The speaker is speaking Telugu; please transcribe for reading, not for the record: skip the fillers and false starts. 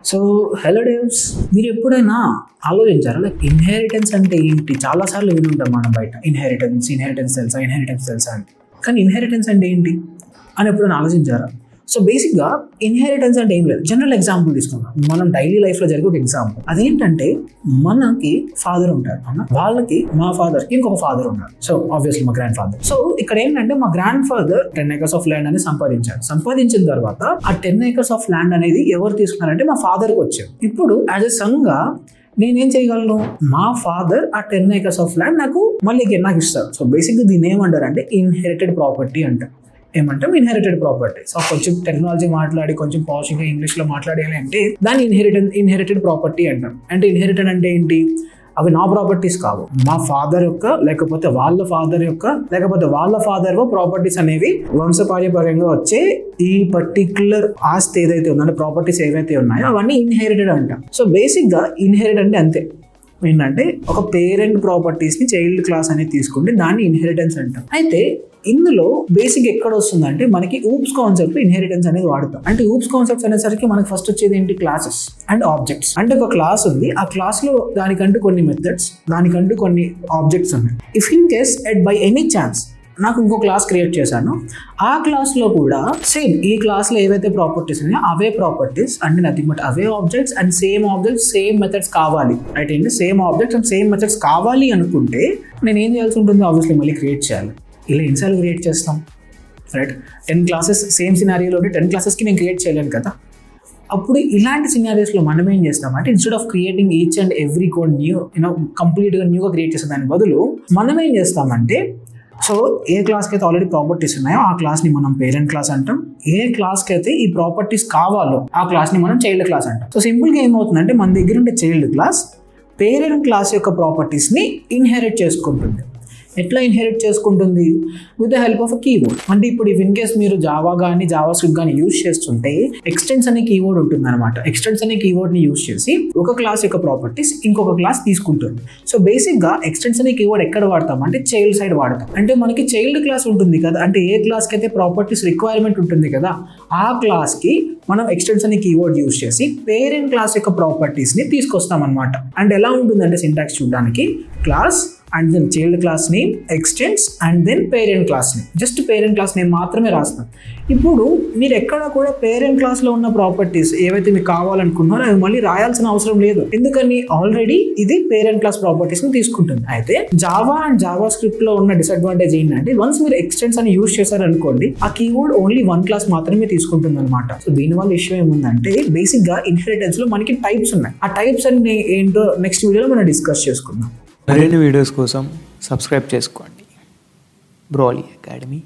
సో హలో డేవ్స్, మీరు ఎప్పుడైనా ఆలోచించారా లైక్ ఇన్హెరిటెన్స్ అంటే ఏంటి? చాలాసార్లు వినుంటాం మనం బయట, ఇన్హెరిటెన్స్ తెలుసా అని. కానీ ఇన్హెరిటెన్స్ అంటే ఏంటి అని ఎప్పుడైనా ఆలోచించారా? సో బేసిక్గా ఇన్హెరిటెన్స్ అంటే ఏం లేదు. జనరల్ ఎగ్జాంపుల్ తీసుకుందాం, మనం డైలీ లైఫ్లో జరిగే ఒక ఎగ్జాంపుల్. అదేంటంటే మనకి ఫాదర్ ఉంటారు అవునా, వాళ్ళకి మా ఫాదర్కి ఇంకొక ఫాదర్ ఉన్నారు. సో ఆబ్వియస్లీ మా గ్రాండ్ ఫాదర్. సో ఇక్కడ ఏంటంటే మా grand father 10 acres of land అనేది సంపాదించిన తర్వాత ఆ 10 acres ఆఫ్ ల్యాండ్ అనేది ఎవరు తీసుకున్నారంటే మా ఫాదర్కి వచ్చారు. ఇప్పుడు యాజ్ ఎ సన్గా నేనేం చేయగలను? మా ఫాదర్ ఆ 10 acres ఆఫ్ ల్యాండ్ నాకు ఇస్తారు. సో బేసిక్గా దీన్ని ఏమంటారు అంటే ఇన్హెరిటెడ్ ప్రాపర్టీ అంటారు. ఏమంటాం? Inherited property. సో కొంచెం టెక్నాలజీ మాట్లాడి కొంచెం పాజిటివ్గా ఇంగ్లీష్లో మాట్లాడాలి అంటే దాన్ని ఇన్హెరిటెడ్ ప్రాపర్టీ అంటాం. అంటే ఇన్హెరిటెడ్ అంటే ఏంటి? అవి నా ప్రాపర్టీస్ కావు, మా ఫాదర్ యొక్క లేకపోతే వాళ్ళ ఫాదర్ ప్రాపర్టీస్ అనేవి వంశపార్యపర్యంగా వచ్చే ఈ పర్టిక్యులర్ ఆస్తి ఏదైతే ఉందో అంటే ప్రాపర్టీస్ ఏవైతే ఉన్నాయో అవన్నీ ఇన్హెరిటెడ్ అంటాం. సో బేసిక్గా ఇన్హెరిట్ అంటే అంతే, ఏంటంటే ఒక పేరెంట్ ప్రాపర్టీస్ని చైల్డ్ క్లాస్ అనేది తీసుకుంటే దాన్ని ఇన్హెరిటెన్స్ అంటాం. అయితే ఇందులో బేసిక్ ఎక్కడ వస్తుందంటే మనకి ఊప్స్ కాన్సెప్ట్ ఇన్హెరిటెన్స్ అనేది వాడతాం. అంటే ఊప్స్ కాన్సెప్ట్స్ అనేసరికి మనకి ఫస్ట్ వచ్చేది ఏంటి? Classes and objects. అంటే ఒక క్లాస్ ఉంది, ఆ క్లాస్లో దానికంటూ కొన్ని మెథడ్స్, దానికంటూ కొన్ని ఆబ్జెక్ట్స్ ఉన్నాయి. If in case by any chance నాకు ఇంకో క్లాస్ క్రియేట్ చేశాను, ఆ క్లాస్లో కూడా సేమ్ ఈ క్లాస్లో ఏవైతే ప్రాపర్టీస్ ఉన్నాయో అవే ప్రాపర్టీస్ అంటే nothing but away objects and same objects same methods కావాలి. రైట్ ఏంటి? Same objects and same methods కావాలి అనుకుంటే నేను ఏం చేయాల్సి ఉంటుంది? ఆబ్వియస్లీ మళ్ళీ క్రియేట్ చేయాలి. ఇలా ఎన్నిసార్లు క్రియేట్ చేస్తాం? రైట్, 10 క్లాసెస్ సేమ్ సినారియోలో 10 క్లాసెస్కి నేను క్రియేట్ చేయలేను కదా. అప్పుడు ఇలాంటి సినారియోస్లో మనం ఏం చేస్తామంటే instead of creating each and every code కంప్లీట్గా న్యూగా క్రియేట్ చేసే దాని బదులు మనం ఏం చేస్తామంటే సో ఏ క్లాస్కి అయితే ఆల్రెడీ ప్రాపర్టీస్ ఉన్నాయో ఆ క్లాస్ని మనం పేరెంట్ క్లాస్ అంటాం. ఏ క్లాస్కి అయితే ఈ ప్రాపర్టీస్ కావాలో ఆ క్లాస్ని మనం చైల్డ్ క్లాస్ అంటాం. సో సింపుల్గా ఏమవుతుందంటే మన దగ్గర ఉండే చైల్డ్ క్లాస్ పేరెంట్ క్లాస్ యొక్క ప్రాపర్టీస్ని ఇన్హెరిట్ చేసుకుంటుంది. ఎట్లా ఇన్హెరిట్ చేసుకుంటుంది? With the help of a keyword. అంటే ఇప్పుడు ఇన్ కేస్ మీరు జావా కానీ జావా స్క్రిప్ట్ కానీ యూజ్ చేస్తుంటే ఎక్స్టెన్స్ అనే కీవర్డ్ ఉంటుంది అనమాట. ఎక్స్టెన్స్ అనే కీవర్డ్ని యూజ్ చేసి ఒక క్లాస్ యొక్క ప్రాపర్టీస్ ఇంకొక క్లాస్ తీసుకుంటుంది. సో బేసిక్గా ఎక్స్టెన్స్ అనే కీవర్డ్ ఎక్కడ వాడతాం అంటే చైల్డ్ సైడ్ వాడతాం. అంటే మనకి చైల్డ్ క్లాస్ ఉంటుంది కదా, అంటే ఏ క్లాస్కి అయితే ప్రాపర్టీస్ రిక్వైర్మెంట్ ఉంటుంది కదా ఆ క్లాస్కి మనం ఎక్స్టెన్స్ అనే కీవర్డ్ యూజ్ చేసి పేరెంట్ క్లాస్ యొక్క ప్రాపర్టీస్ని తీసుకొస్తాం అనమాట. అండ్ ఎలా ఉంటుందంటే సింటాక్స్ చూడడానికి class and then child class name, extends and then parent class name. Just parent class name మాత్రమే రాస్తాం. ఇప్పుడు మీరు ఎక్కడ కూడా పేరెంట్ క్లాస్లో ఉన్న ప్రాపర్టీస్ ఏవైతే మీకు కావాలనుకున్నారో అవి మళ్ళీ రాయాల్సిన అవసరం లేదు. ఎందుకని? ఆల్రెడీ ఇది పేరెంట్ క్లాస్ ప్రాపర్టీస్ని తీసుకుంటుంది. అయితే జావా అండ్ జావా స్క్రిప్ట్లో ఉన్న డిసడ్వాంటేజ్ ఏంటంటే వన్స్ మీరు ఎక్స్టెన్స్ అని యూజ్ చేశారనుకోండి ఆ కీవర్డ్ ఓన్లీ 1 క్లాస్ మాత్రమే తీసుకుంటుంది అనమాట. సో దీనివల్ల ఇష్యూ ఏముందంటే బేసిక్గా ఇన్హెరిటెన్స్లో మనకి టైప్స్ ఉన్నాయి. ఆ టైప్స్ అన్ని ఏంటో నెక్స్ట్ వీడియోలో మనం డిస్కస్ చేసుకుందాం. మరిన్ని వీడియోస్ కోసం సబ్స్క్రైబ్ చేసుకోండి బ్రోలీ అకాడమీ.